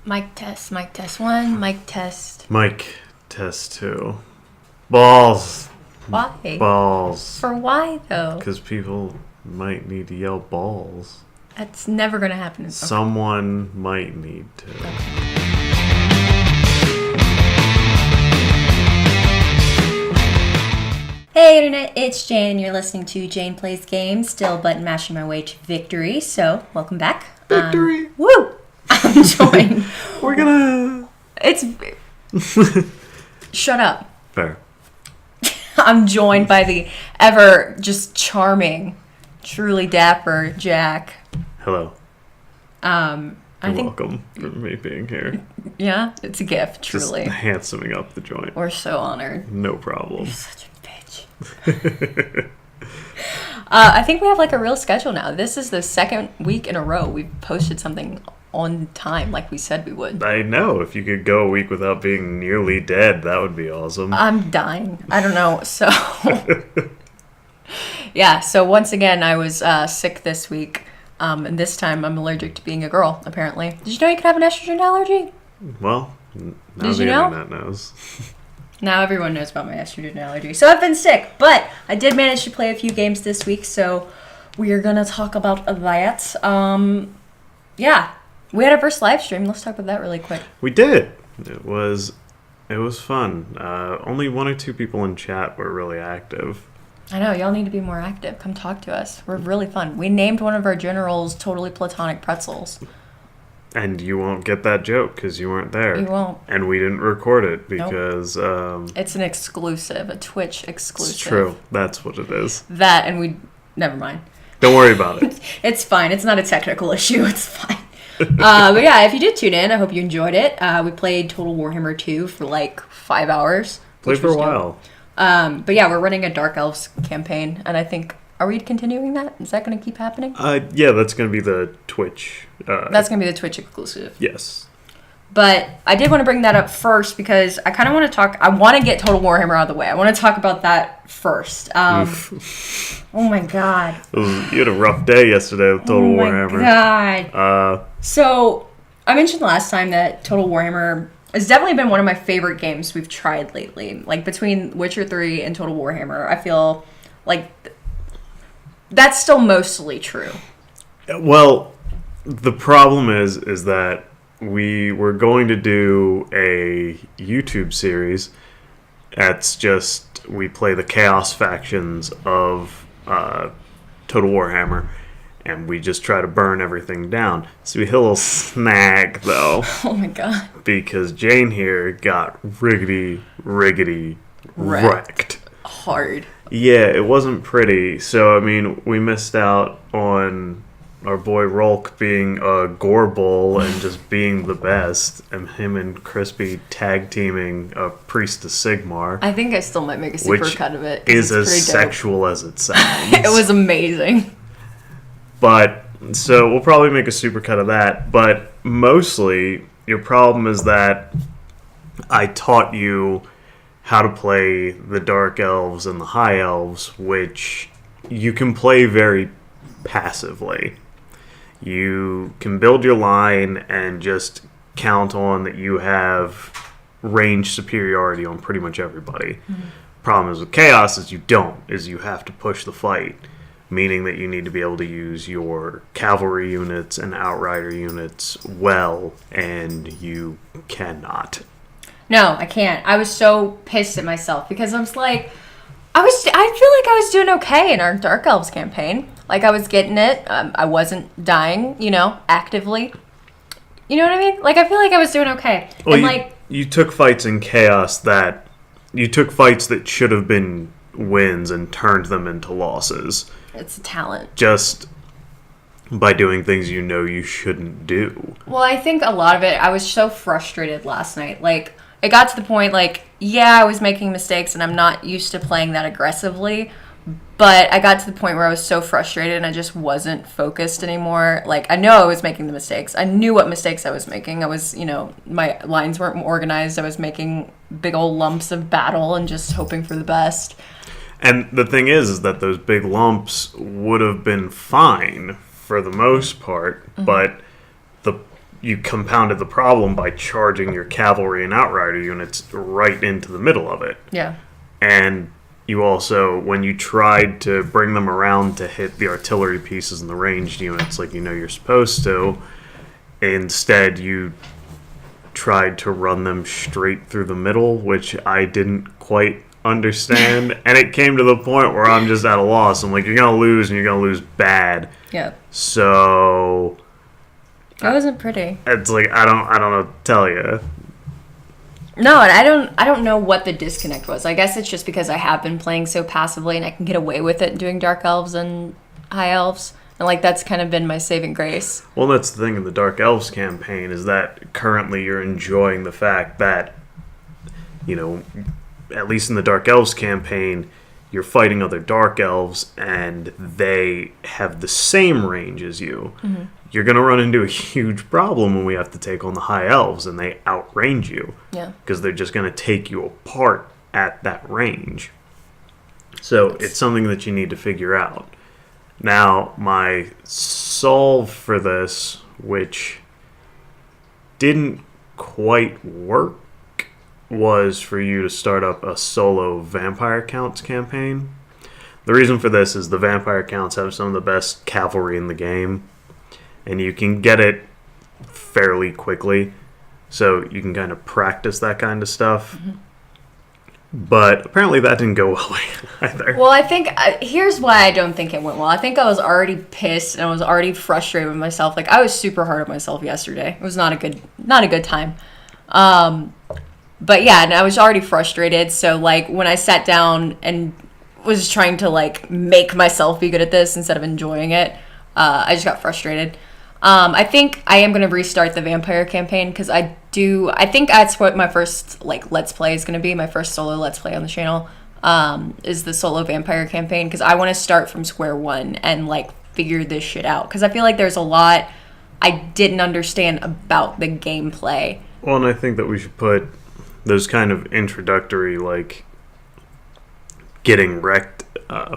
Mic test 1, mic test. Mic test 2. Balls. Why? Balls. For why, though? Because people might need to yell balls. That's never going to happen. Okay. Someone might need to. Hey Internet, it's Jane and you're listening to Jane Plays Games, still button mashing my way to victory, so welcome back. Victory! Woo! I'm joined. We're gonna... It's... Shut up. Fair. I'm joined by the ever just charming, truly dapper Jack. Hello. You're welcome for me being here. Yeah, it's a gift, truly. Just handsoming up the joint. We're so honored. No problem. You're such a bitch. I think we have like a real schedule now. This is the second week in a row we've posted something on time like we said we would. I know. If you could go a week without being nearly dead, that would be awesome. I'm dying. I don't know. So, yeah. So once again, I was sick this week. And this time I'm allergic to being a girl, apparently. Did you know you could have an estrogen allergy? Well, now Did the you know? internet knows. Now everyone knows about my estrogen allergy. So I've been sick, but I did manage to play a few games this week, so we are going to talk about that. Yeah. We had our first live stream. Let's talk about that really quick. We did. It was fun. Only 1 or 2 people in chat were really active. I know, y'all need to be more active. Come talk to us. We're really fun. We named one of our generals Totally Platonic Pretzels. And you won't get that joke because you weren't there. You won't. And we didn't record it because... Nope. It's an exclusive, a Twitch exclusive. It's true. That's what it is. That, and we... Never mind. Don't worry about it. It's fine. It's not a technical issue. It's fine. But yeah, if you did tune in, I hope you enjoyed it. We played Total Warhammer 2 for like 5 hours. Played for a while. But yeah, we're running a Dark Elves campaign, and I think... Are we continuing that? Is that going to keep happening? Yeah, that's going to be the Twitch. That's going to be the Twitch exclusive. Yes. But I did want to bring that up first because I kind of want to talk... I want to get Total Warhammer out of the way. I want to talk about that first. Oh my god. You had a rough day yesterday with Total Warhammer. Oh my god. So, I mentioned last time that Total Warhammer has definitely been one of my favorite games we've tried lately. Like, between Witcher 3 and Total Warhammer, I feel like that's still mostly true. Well, the problem is that we were going to do a YouTube series that's just we play the Chaos factions of Total Warhammer, and we just try to burn everything down. So we hit a little snag, though. Oh my god. Because Jane here got riggedy wrecked. Hard. Yeah, it wasn't pretty. So, I mean, we missed out on our boy Rolk being a gore bull and just being the best, and him and Crispy tag teaming a Priest of Sigmar. I think I still might make a super cut of it. Is as sexual as it sounds. It was amazing. But, so we'll probably make a super cut of that. But mostly, your problem is that I taught you how to play the Dark Elves and the High Elves, which you can play very passively. You can build your line and just count on that you have range superiority on pretty much everybody. Mm-hmm. Problem is with Chaos is you don't, is you have to push the fight, meaning that you need to be able to use your cavalry units and outrider units well, and you cannot. No, I can't. I was so pissed at myself because I was like, I feel like I was doing okay in our Dark Elves campaign. Like, I was getting it. I wasn't dying, actively. You know what I mean? Like, I feel like I was doing okay. Well, and you took fights in Chaos that should have been wins and turned them into losses. It's a talent. Just by doing things you shouldn't do. Well, I think a lot of it, I was so frustrated last night. Like, it got to the point, like, yeah, I was making mistakes and I'm not used to playing that aggressively, but I got to the point where I was so frustrated and I just wasn't focused anymore. Like, I know I was making the mistakes. I knew what mistakes I was making. I was, my lines weren't organized. I was making big old lumps of battle and just hoping for the best. And the thing is that those big lumps would have been fine for the most part, mm-hmm. but you compounded the problem by charging your cavalry and outrider units right into the middle of it. Yeah. And you also, when you tried to bring them around to hit the artillery pieces and the ranged units like you're supposed to, instead you tried to run them straight through the middle, which I didn't quite understand. And it came to the point where I'm just at a loss. I'm like, you're going to lose, and you're going to lose bad. Yeah. So That wasn't pretty. it's like, I don't know what to tell you. No, and I don't know what the disconnect was. I guess it's just because I have been playing so passively and I can get away with it doing Dark Elves and High Elves. And, like, that's kind of been my saving grace. Well, that's the thing in the Dark Elves campaign, is that currently you're enjoying the fact that, at least in the Dark Elves campaign, you're fighting other Dark Elves and they have the same range as you. Mm-hmm. You're going to run into a huge problem when we have to take on the High Elves and they outrange you. Yeah. Because they're just going to take you apart at that range. So it's something that you need to figure out. Now, my solve for this, which didn't quite work, was for you to start up a solo Vampire Counts campaign. The reason for this is the Vampire Counts have some of the best cavalry in the game, and you can get it fairly quickly, so you can kind of practice that kind of stuff. Mm-hmm. But apparently that didn't go well either. Well, I think here's why I don't think it went well. I think I was already pissed and I was already frustrated with myself. Like, I was super hard on myself yesterday. It was not a good time. But yeah, and I was already frustrated. So, like, when I sat down and was trying to, like, make myself be good at this instead of enjoying it, I just got frustrated. I think I am going to restart the vampire campaign because I think that's what my first, like, Let's Play is going to be. My first solo Let's Play on the channel is the solo vampire campaign because I want to start from square one and, like, figure this shit out. Because I feel like there's a lot I didn't understand about the gameplay. Well, and I think that we should put those kind of introductory, like, getting wrecked.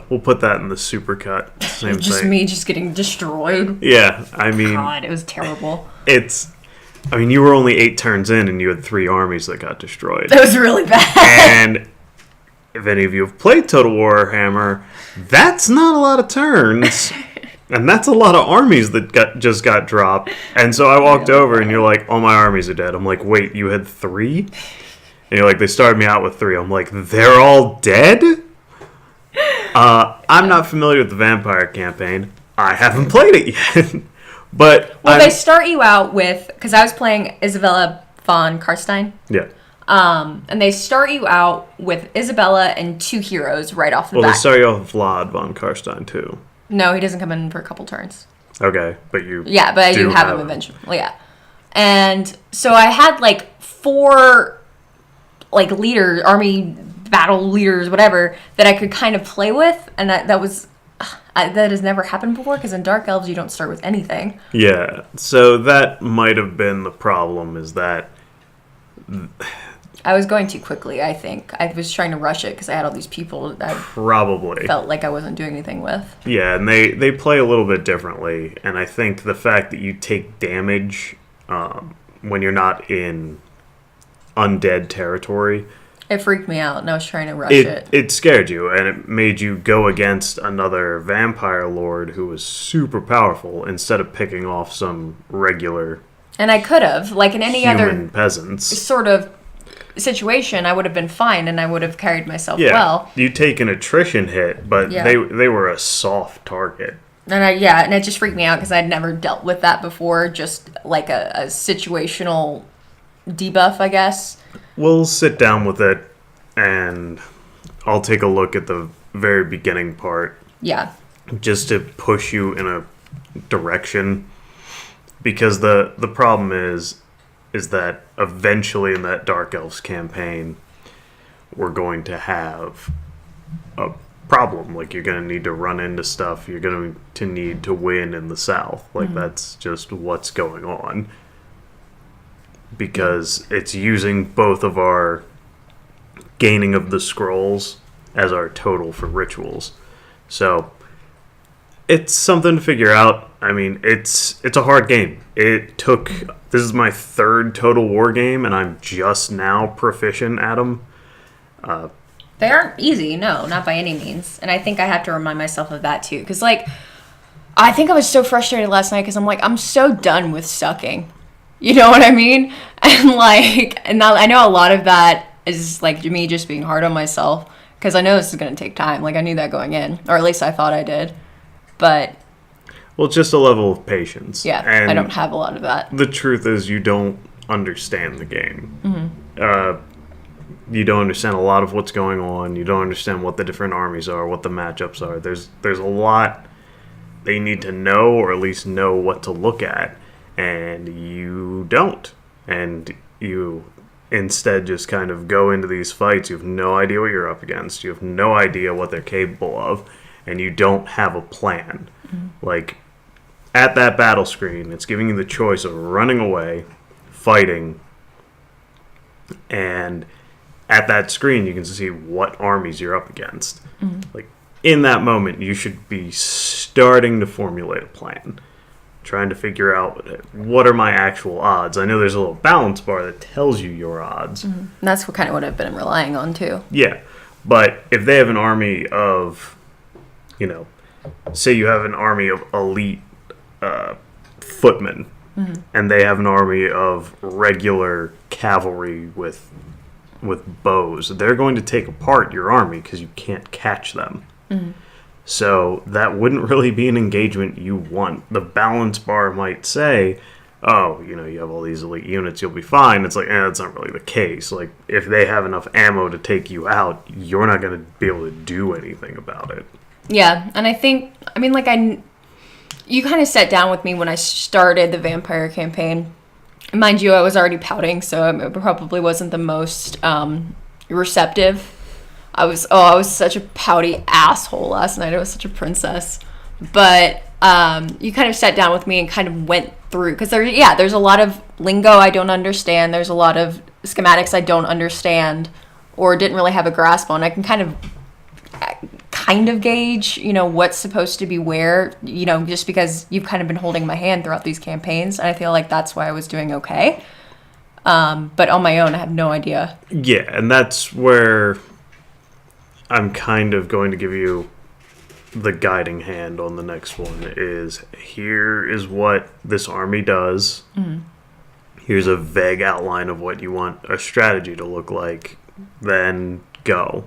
We'll put that in the supercut. Same just thing. Me just getting destroyed. Yeah, I mean... God, it was terrible. You were only 8 turns in and you had 3 armies that got destroyed. That was really bad. And if any of you have played Total Warhammer, that's not a lot of turns. And that's a lot of armies that just got dropped. And so I walked over and you're like, all my armies are dead. I'm like, wait, you had 3? And you're like, they started me out with 3. I'm like, they're all dead? I'm not familiar with the vampire campaign. I haven't played it yet. But they start you out with, because I was playing Isabella von Karstein. Yeah. And they start you out with Isabella and 2 heroes right off the bat. Well, they start you off with Vlad von Karstein too. No, he doesn't come in for a couple turns. Okay, but you. Yeah, but I do have him eventually. Well, yeah. And so I had, like, 4, like, leaders, army battle leaders, whatever, that I could kind of play with, and that has never happened before, because in Dark Elves you don't start with anything. Yeah, so that might have been the problem, is that... I was going too quickly, I think. I was trying to rush it, because I had all these people that probably felt like I wasn't doing anything with. Yeah, and they play a little bit differently, and I think the fact that you take damage when you're not in undead territory... It freaked me out, and I was trying to rush it. It scared you, and it made you go against another vampire lord who was super powerful instead of picking off some regular. And I could have, like in any other peasants sort of situation, I would have been fine, and I would have carried myself well. You take an attrition hit, but they were a soft target. And it just freaked me out because I'd never dealt with that before. Just like a situational debuff, I guess. We'll sit down with it, and I'll take a look at the very beginning part. Yeah. Just to push you in a direction. Because the problem is that eventually in that Dark Elves campaign, we're going to have a problem. Like, you're going to need to run into stuff. You're going to need to win in the South. Like, that's just what's going on. Because it's using both of our gaining of the scrolls as our total for rituals. So it's something to figure out. I mean, it's a hard game. This is my third Total War game, and I'm just now proficient at them. They aren't easy, no, not by any means. And I think I have to remind myself of that too. Because, like, I think I was so frustrated last night because I'm like, I'm so done with sucking. You know what I mean? And now I know a lot of that is, like, me just being hard on myself. Because I know this is going to take time. Like, I knew that going in. Or at least I thought I did. But... Well, it's just a level of patience. Yeah, and I don't have a lot of that. The truth is you don't understand the game. You don't understand a lot of what's going on. You don't understand what the different armies are, what the matchups are. There's a lot they need to know, or at least know what to look at, and you don't. And you instead just kind of go into these fights. You have no idea what you're up against. You have no idea what they're capable of, and you don't have a plan. Like, at that battle screen, it's giving you the choice of running away, fighting, and at that screen you can see what armies you're up against. Like, in that moment, you should be starting to formulate a plan, trying to figure out what are my actual odds. I know there's a little balance bar that tells you your odds. And that's kind of what I've been relying on too. Yeah, but if they have an army of, say you have an army of elite footmen, and they have an army of regular cavalry with bows, they're going to take apart your army because you can't catch them. So that wouldn't really be an engagement you want. The balance bar might say, oh, you have all these elite units, you'll be fine. It's like, that's not really the case. Like, if they have enough ammo to take you out, you're not going to be able to do anything about it. Yeah, and I think, you kind of sat down with me when I started the vampire campaign. Mind you, I was already pouting, so it probably wasn't the most receptive. I was such a pouty asshole last night. I was such a princess. But you kind of sat down with me and kind of went through, because there's a lot of lingo I don't understand. There's a lot of schematics I don't understand or didn't really have a grasp on. I can kind of gauge, what's supposed to be where, just because you've kind of been holding my hand throughout these campaigns. And I feel like that's why I was doing okay. But on my own, I have no idea. Yeah, and that's where I'm kind of going to give you the guiding hand on the next one. Is here is what this army does. Here's a vague outline of what you want a strategy to look like. Then go.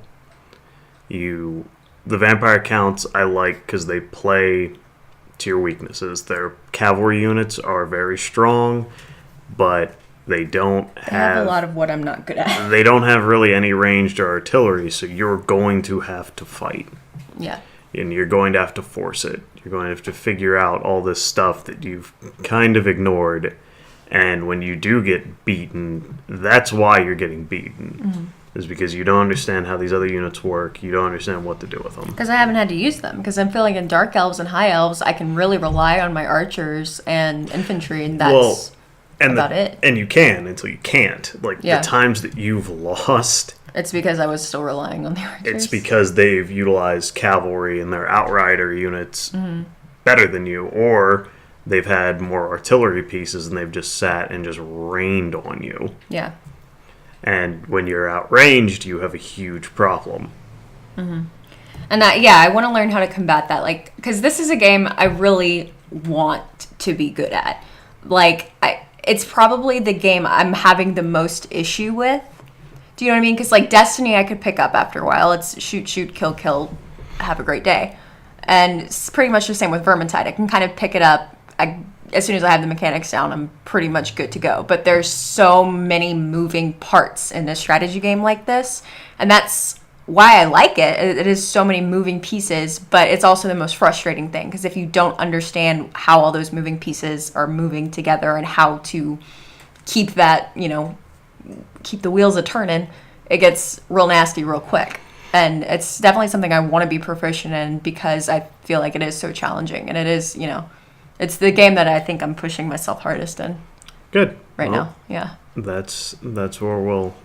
The vampire counts I like because they play to your weaknesses. Their cavalry units are very strong, but they have a lot of what I'm not good at. They don't have really any ranged or artillery, so you're going to have to fight. Yeah. And you're going to have to force it. You're going to have to figure out all this stuff that you've kind of ignored. And when you do get beaten, that's why you're getting beaten. Is because you don't understand how these other units work. You don't understand what to do with them. Because I haven't had to use them. Because I'm feeling in Dark Elves and High Elves, I can really rely on my archers and infantry, and that's about it. And you can until you can't. Like, the times that you've lost... It's because I was still relying on the archers. It's because they've utilized cavalry and their outrider units better than you, or they've had more artillery pieces and they've just sat and just rained on you. Yeah. And when you're outranged, you have a huge problem. And I want to learn how to combat that. Like, because this is a game I really want to be good at. Like, it's probably the game I'm having the most issue with. Do you know what I mean? Because, like, Destiny I could pick up after a while. It's shoot, kill, have a great day. And it's pretty much the same with Vermintide. I can kind of pick it up. As soon as I have the mechanics down, I'm pretty much good to go. But there's so many moving parts in a strategy game like this. And that's why I like it. It is so many moving pieces, but it's also the most frustrating thing. Because if you don't understand how all those moving pieces are moving together and how to keep that, keep the wheels a-turning, it gets real nasty real quick. And it's definitely something I want to be proficient in because I feel like it is so challenging. And it is, it's the game that I think I'm pushing myself hardest in. Good. Right now, yeah. That's where we'll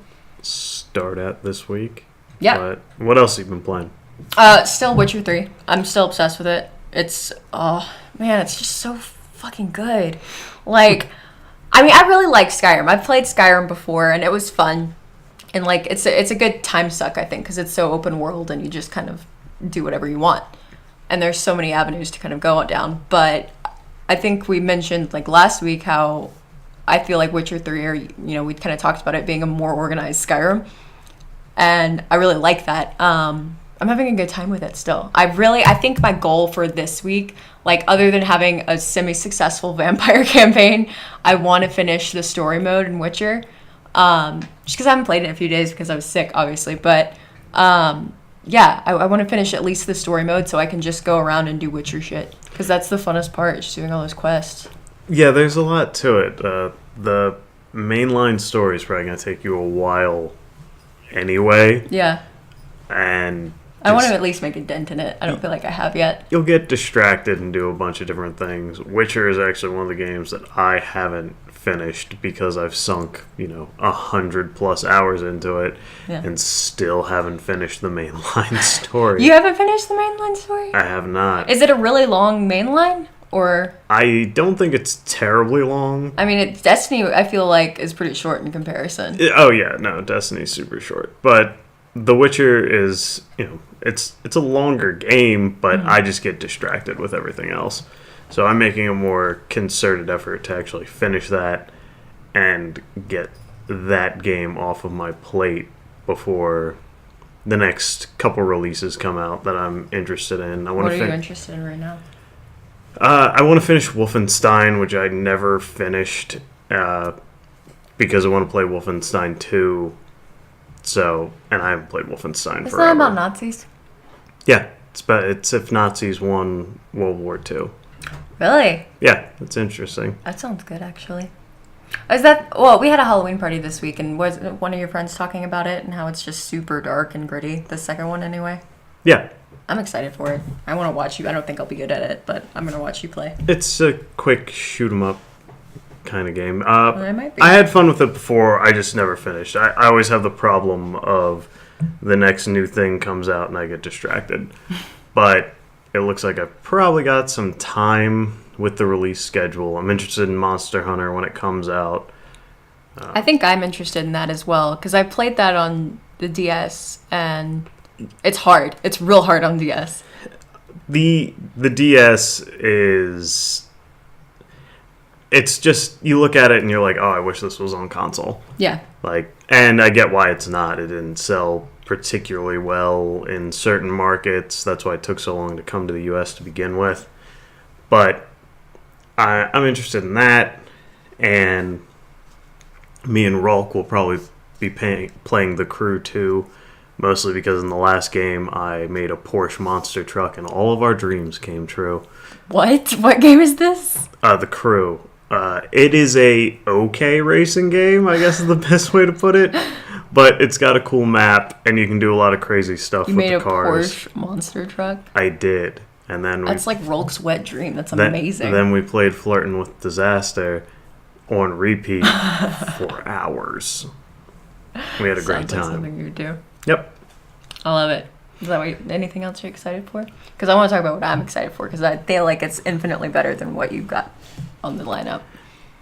start at this week. Yeah. But what else have you been playing? Still Witcher 3. I'm still obsessed with it. It's, oh, man, it's just so fucking good. Like, I mean, I really like Skyrim. I've played Skyrim before, and it was fun. And, like, it's a good time suck, I think, because it's so open world, and you just kind of do whatever you want. And there's so many avenues to kind of go down. But I think we mentioned, like, last week how I feel like Witcher 3, or, we kind of talked about it being a more organized Skyrim. And I really like that. I'm having a good time with it still. I think my goal for this week, like other than having a semi-successful vampire campaign, I want to finish the story mode in Witcher. Just because I haven't played it in a few days because I was sick, obviously. But yeah, I want to finish at least the story mode so I can just go around and do Witcher shit. Because that's the funnest part, just doing all those quests. Yeah, there's a lot to it. The mainline story is probably going to take you a while anyway. Yeah. And I want to at least make a dent in it. I don't feel like I have yet. You'll get distracted and do a bunch of different things. Witcher is actually one of the games that I haven't finished because I've sunk, 100+ hours into it and still haven't finished the mainline story. You haven't finished the mainline story? I have not. Is it a really long mainline? Or I don't think it's terribly long. I mean, Destiny, I feel like, is pretty short in comparison. Oh, yeah. No, Destiny's super short. But The Witcher is, it's a longer game, but I just get distracted with everything else. So I'm making a more concerted effort to actually finish that and get that game off of my plate before the next couple releases come out that I'm interested in. What are you interested in right now? I want to finish Wolfenstein, which I never finished because I want to play Wolfenstein 2. So, and I haven't played Wolfenstein forever. Is that about Nazis? Yeah, it's if Nazis won World War II. Really? Yeah, it's interesting. That sounds good, actually. We had a Halloween party this week, and was one of your friends talking about it and how it's just super dark and gritty, the second one anyway? Yeah. I'm excited for it. I want to watch you. I don't think I'll be good at it, but I'm going to watch you play. It's a quick shoot 'em up kind of game. It might be. I had fun with it before. I just never finished. I always have the problem of the next new thing comes out and I get distracted. But it looks like I've probably got some time with the release schedule. I'm interested in Monster Hunter when it comes out. I think I'm interested in that as well, because I played that on the DS, and it's hard. It's real hard on DS. The DS is... It's just, you look at it and you're like, oh, I wish this was on console. Yeah. And I get why it's not. It didn't sell particularly well in certain markets. That's why it took so long to come to the US to begin with. But I'm interested in that. And me and Rolk will probably be playing The Crew 2. Mostly because in the last game I made a Porsche monster truck and all of our dreams came true. What? What game is this? The Crew. It is a okay racing game, I guess is the best way to put it. But it's got a cool map, and you can do a lot of crazy stuff with the cars. You made a Porsche monster truck? I did. And then that's like Rolk's wet dream. That's amazing. Then we played Flirting with Disaster on repeat for hours. We had a great time. Like something you would do. Yep. I love it. Is that anything else you're excited for? Because I want to talk about what I'm excited for, because I feel like it's infinitely better than what you've got on the lineup.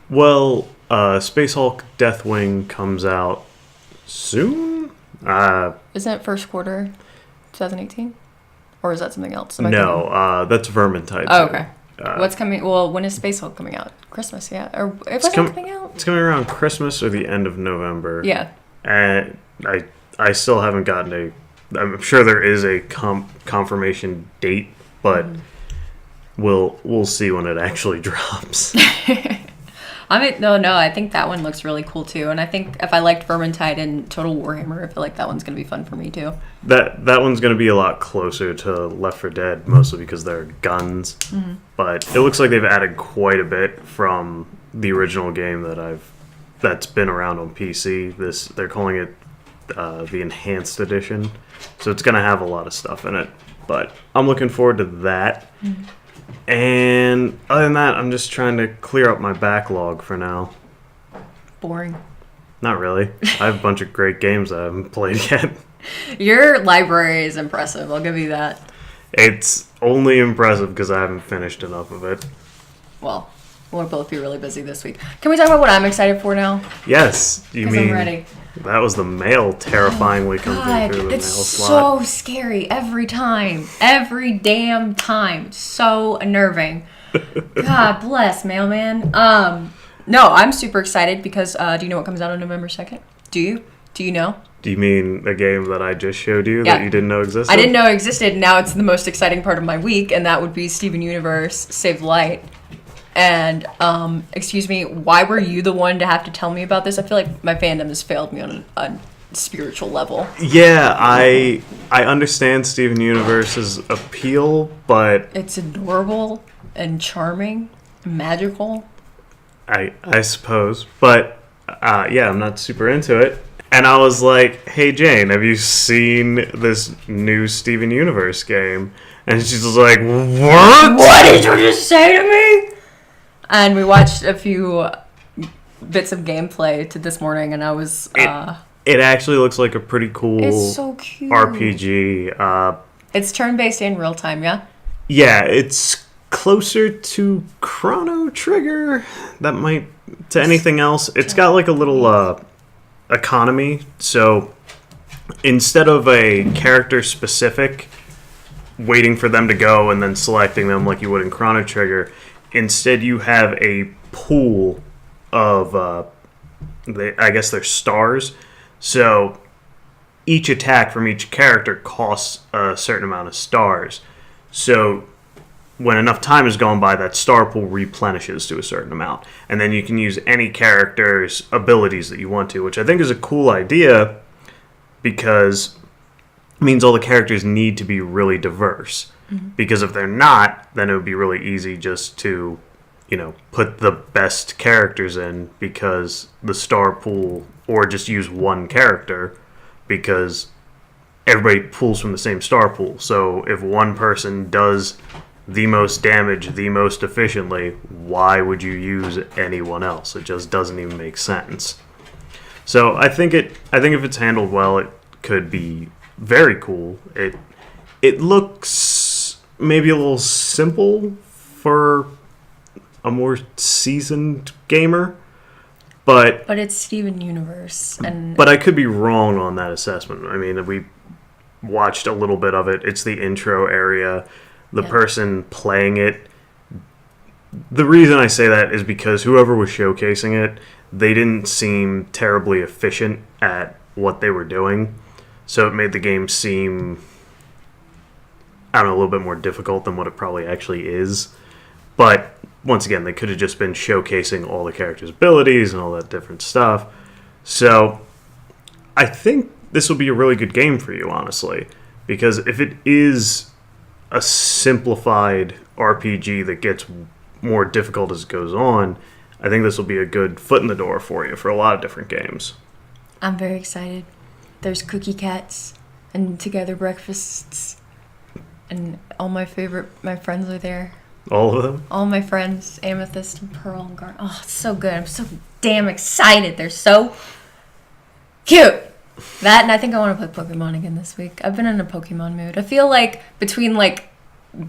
Well, Space Hulk Deathwing comes out soon. Isn't it first quarter 2018? Or is that something else? No, that's Vermintide. Oh, okay. What's coming? Well, when is Space Hulk coming out? Christmas, yeah. Or it wasn't coming out? It's coming around Christmas or the end of November. Yeah. And I still haven't gotten I'm sure there is a confirmation date, but we'll see when it actually drops. I think that one looks really cool too, and I think if I liked Vermintide and Total Warhammer, I feel like that one's gonna be fun for me too. That one's gonna be a lot closer to Left 4 Dead, mostly because they're guns. Mm-hmm. But it looks like they've added quite a bit from the original game that's been around on PC. They're calling it the Enhanced Edition, so it's gonna have a lot of stuff in it. But I'm looking forward to that. Mm-hmm. And other than that, I'm just trying to clear up my backlog for now. Boring. Not really. I have a bunch of great games that I haven't played yet. Your library is impressive. I'll give you that. It's only impressive because I haven't finished enough of it. Well, we'll both be really busy this week. Can we talk about what I'm excited for now? Yes, you Because mean I'm ready. that was the mail terrifyingly coming God, through the mail it's slot. so scary every time. Every damn time. It's so unnerving. God bless, mailman. No, I'm super excited because do you know what comes out on November 2nd? Do you? Do you know? Do you mean a game that I just showed you Yeah. that you didn't know existed? I didn't know it existed. Now it's the most exciting part of my week, and that would be Steven Universe Save Light. And, excuse me, why were you the one to have to tell me about this? I feel like my fandom has failed me on a spiritual level. Yeah, I understand Steven Universe's appeal, but It's adorable and charming, and magical. I suppose. But yeah, I'm not super into it. And I was like, hey Jane, have you seen this new Steven Universe game? And she's just like, what? What did you just say to me? And we watched a few bits of gameplay to this morning, and I was... It actually looks like a pretty cool it's so cute. RPG. It's turn-based and real-time, yeah? Yeah, it's closer to Chrono Trigger. That might... To anything else. It's got like a little economy. So instead of a character-specific, waiting for them to go and then selecting them like you would in Chrono Trigger, instead you have a pool of... I guess they're stars. So each attack from each character costs a certain amount of stars. So when enough time has gone by, that star pool replenishes to a certain amount. And then you can use any character's abilities that you want to, which I think is a cool idea because it means all the characters need to be really diverse. Mm-hmm. Because if they're not, then it would be really easy just to, put the best characters in because the star pool, or just use one character because everybody pulls from the same star pool. So if one person does the most damage the most efficiently, why would you use anyone else? It just doesn't even make sense. So I think if it's handled well, it could be very cool. It looks maybe a little simple for a more seasoned gamer, but it's Steven Universe, but I could be wrong on that assessment. I mean, we watched a little bit of it. It's the intro area. The person playing it. The reason I say that is because whoever was showcasing it, they didn't seem terribly efficient at what they were doing, so it made the game seem, I don't know, a little bit more difficult than what it probably actually is. But once again, they could have just been showcasing all the characters' abilities and all that different stuff. So I think this will be a really good game for you, honestly. Because if it is a simplified RPG that gets more difficult as it goes on, I think this will be a good foot in the door for you for a lot of different games. I'm very excited. There's cookie cats and together breakfasts. And all my friends are there. All of them? All my friends, Amethyst and Pearl and Garnet. Oh, it's so good. I'm so damn excited. They're so cute. That, and I think I want to play Pokemon again this week. I've been in a Pokemon mood. I feel like between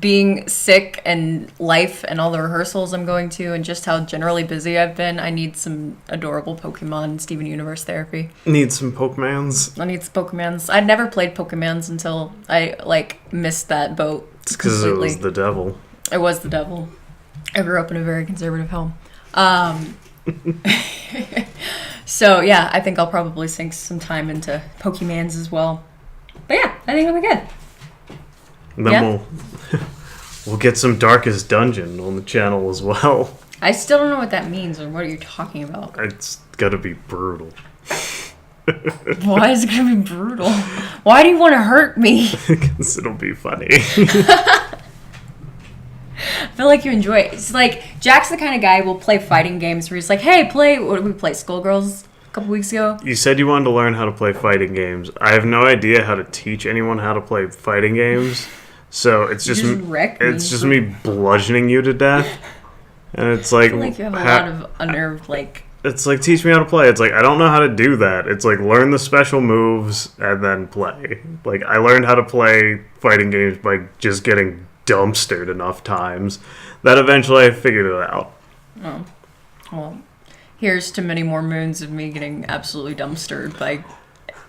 being sick and life and all the rehearsals I'm going to and just how generally busy I've been, I need some adorable Pokemon Steven Universe therapy. Need some Pokemons? I need some Pokemons. I'd never played Pokemons until I missed that boat. It's because it was the devil. It was the devil. I grew up in a very conservative home. So, yeah, I think I'll probably sink some time into Pokemons as well. But, yeah, I think it'll be good. And then we'll get some Darkest Dungeon on the channel as well. I still don't know what that means or what are you talking about. It's got to be brutal. Why is it going to be brutal? Why do you want to hurt me? Because it'll be funny. I feel like you enjoy it. It's like, Jack's the kind of guy who will play fighting games where he's like, hey, what did we play? Skullgirls a couple weeks ago? You said you wanted to learn how to play fighting games. I have no idea how to teach anyone how to play fighting games. So it's just me bludgeoning you to death. And it's like... I feel like you have a lot of unnerved, It's like, teach me how to play. It's like, I don't know how to do that. It's like, learn the special moves and then play. Like, I learned how to play fighting games by just getting dumpstered enough times that eventually I figured it out. Oh. Well, here's to many more moons of me getting absolutely dumpstered by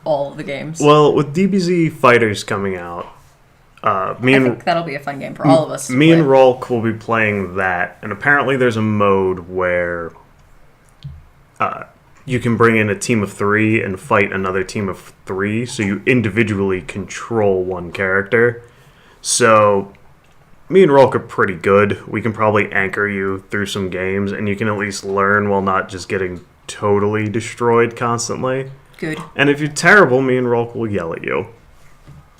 all of the games. Well, with DBZ Fighters coming out, I think that'll be a fun game for all of us. Me and Rolk will be playing that, and apparently there's a mode where you can bring in a team of 3 and fight another team of 3, so you individually control one character. So me and Rolk are pretty good. We can probably anchor you through some games, and you can at least learn while not just getting totally destroyed constantly. Good. And if you're terrible, me and Rolk will yell at you.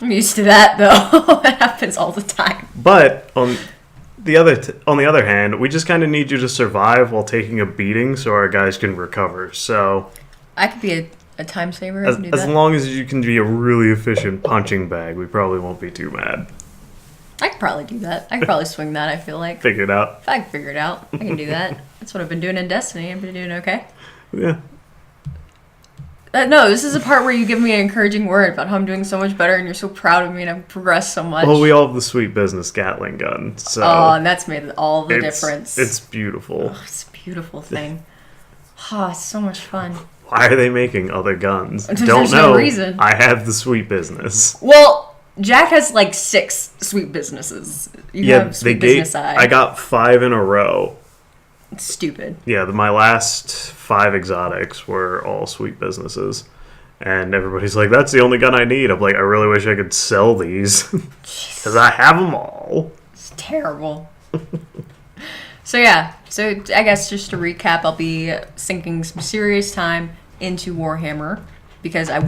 I'm used to that, though. It happens all the time. But on the other hand, we just kind of need you to survive while taking a beating so our guys can recover. So I could be a time saver as, and do as that. long as you can be a really efficient punching bag, we probably won't be too mad. I could probably do that. I could probably swing that, I feel like. Figure it out. If I can figure it out, I can do that. That's what I've been doing in Destiny. I've been doing okay. Yeah. No, this is a part where you give me an encouraging word about how I'm doing so much better and you're so proud of me and I've progressed so much. Well, we all have the sweet business Gatling gun, so and that's made all the difference. It's beautiful. Oh, it's a beautiful thing. Oh, it's so much fun. Why are they making other guns? There's Don't no know. reason. I have the sweet business. Well, Jack has like 6 sweet businesses. You have sweet business eye. I got 5 in a row. It's stupid. Yeah, my last 5 exotics were all sweet businesses. And everybody's like, that's the only gun I need. I'm like, I really wish I could sell these. Because I have them all. It's terrible. So I guess just to recap, I'll be sinking some serious time into Warhammer. Because I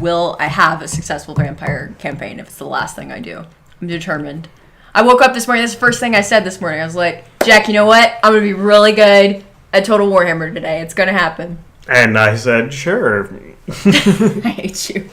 have a successful vampire campaign if it's the last thing I do. I'm determined. I woke up this morning, that's the first thing I said this morning. I was like, Jack, you know what? I'm going to be really good at Total Warhammer today. It's going to happen. And I said, sure. I hate you.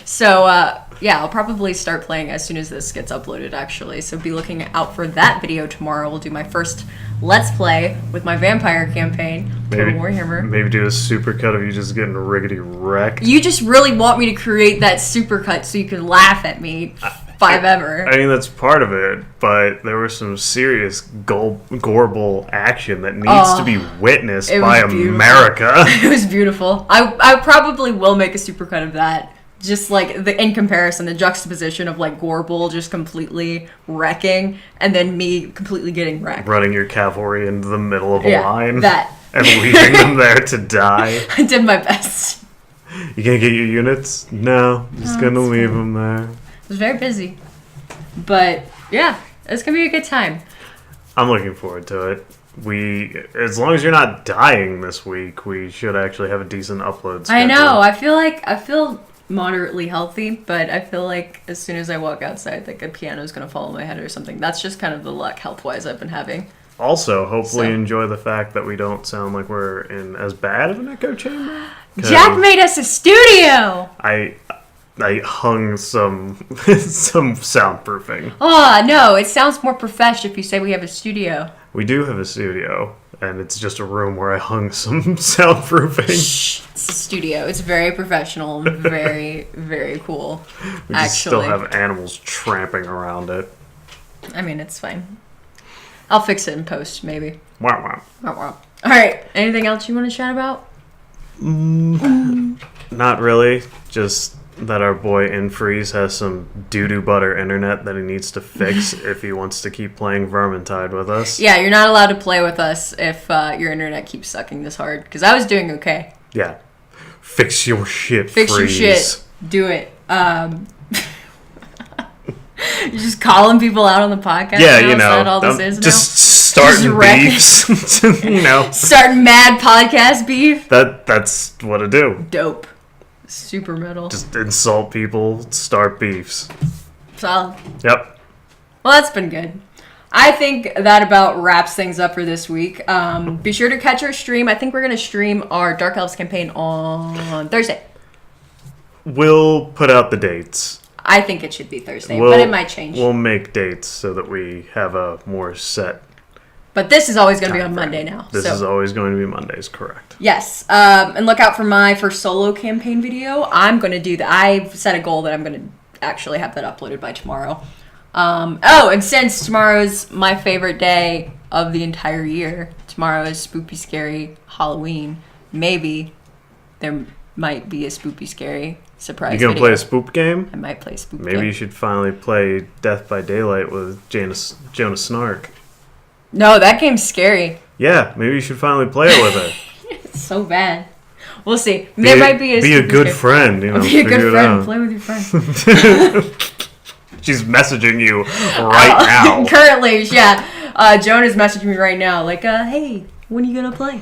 So, I'll probably start playing as soon as this gets uploaded, actually. So be looking out for that video tomorrow. We'll do my first Let's Play with my vampire campaign, Total Warhammer. Maybe do a supercut of you just getting riggedy wrecked. You just really want me to create that supercut so you can laugh at me. Ever. I mean, that's part of it, but there was some serious goreable action that needs to be witnessed by America. It was beautiful. I probably will make a supercut of that. Just like in comparison, the juxtaposition of like Gorbel just completely wrecking and then me completely getting wrecked. Running your cavalry into the middle of a line. That. And leaving them there to die. I did my best. You gonna get your units? No, I'm just gonna leave them there. I was very busy. But, yeah, it's going to be a good time. I'm looking forward to it. As long as you're not dying this week, we should actually have a decent upload schedule. I know. I feel moderately healthy, but I feel like as soon as I walk outside, like a piano's going to fall on my head or something. That's just kind of the luck health-wise I've been having. Also, hopefully enjoy the fact that we don't sound like we're in as bad of an echo chamber. Jack made us a studio! I hung some soundproofing. Oh, no, it sounds more professional if you say we have a studio. We do have a studio, and it's just a room where I hung some soundproofing. Shh, it's a studio. It's very professional and very, very cool. We just still have animals tramping around it. I mean, it's fine. I'll fix it in post, maybe. Wow, wow. Wow, wow. All right, anything else you want to chat about? Not really, just that our boy Infreeze has some doo-doo butter internet that he needs to fix if he wants to keep playing Vermintide with us. Yeah, you're not allowed to play with us if your internet keeps sucking this hard, because I was doing okay. Yeah. Fix your shit, Fix Freeze. your shit. Do it. You're just calling people out on the podcast. Yeah, now? you know. Is that all this is now? Just starting beefs. You know. Starting mad podcast beef. That's what I do. Dope. Super metal. Just insult people, start beefs. Solid. Yep. Well, that's been good. I think that about wraps things up for this week. Be sure to catch our stream. I think we're going to stream our Dark Elves campaign on Thursday. We'll put out the dates. I think it should be Thursday, but it might change. We'll make dates so that we have a more set But this is always going to be on Monday now. This is always going to be Mondays, correct. Yes. And look out for my first solo campaign video. I'm going to do that. I've set a goal that I'm going to actually have that uploaded by tomorrow. And since tomorrow's my favorite day of the entire year, tomorrow is Spoopy Scary Halloween, maybe there might be a Spoopy Scary surprise You gonna video. play a spoop game? I might play a spoop game. Maybe you should finally play Death by Daylight with Jonas Snark. No, that game's scary. Yeah, maybe you should finally play it with her. It's so bad. We'll see. There might be a good friend. You know, be a good friend. Out. Play with your friend. She's messaging you right now. Currently, yeah. Joan is messaging me right now, like, hey, when are you gonna play?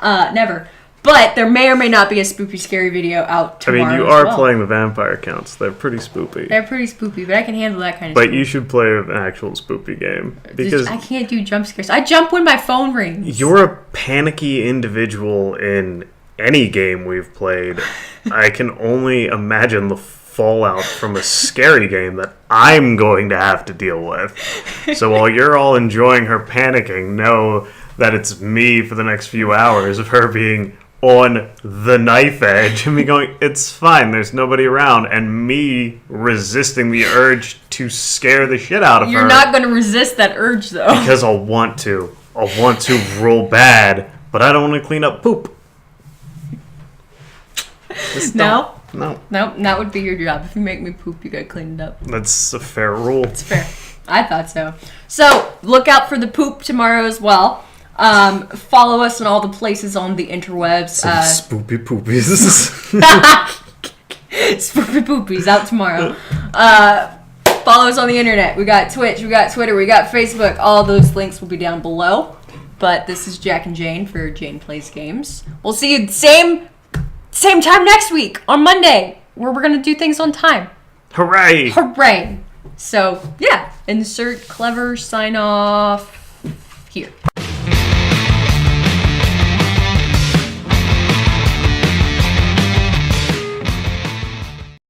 Never. But there may or may not be a spoopy scary video out tomorrow. I mean, you are playing the vampire accounts. They're pretty spoopy. They're pretty spoopy, but I can handle that kind of stuff. stuff. But you should play an actual spoopy game. Because I can't do jump scares. I jump when my phone rings. You're a panicky individual in any game we've played. I can only imagine the fallout from a scary game that I'm going to have to deal with. So while you're all enjoying her panicking, know that it's me for the next few hours of her being on the knife edge and me going, it's fine, there's nobody around, and me resisting the urge to scare the shit out of her. You're not going to resist that urge, though. Because I'll want to real bad, but I don't want to clean up poop. No? No. No, that would be your job. If you make me poop, you gotta clean it up. That's a fair rule. It's fair. I thought so. So, look out for the poop tomorrow as well. Follow us on all the places on the interwebs. Some spoopy poopies. Spoopy poopies out tomorrow. Follow us on the internet. We got Twitch, we got Twitter, we got Facebook. All those links will be down below. But this is Jack and Jane for Jane Plays Games. We'll see you same time next week on Monday, where we're gonna do things on time. Hooray! Hooray! So, yeah, insert clever sign off here.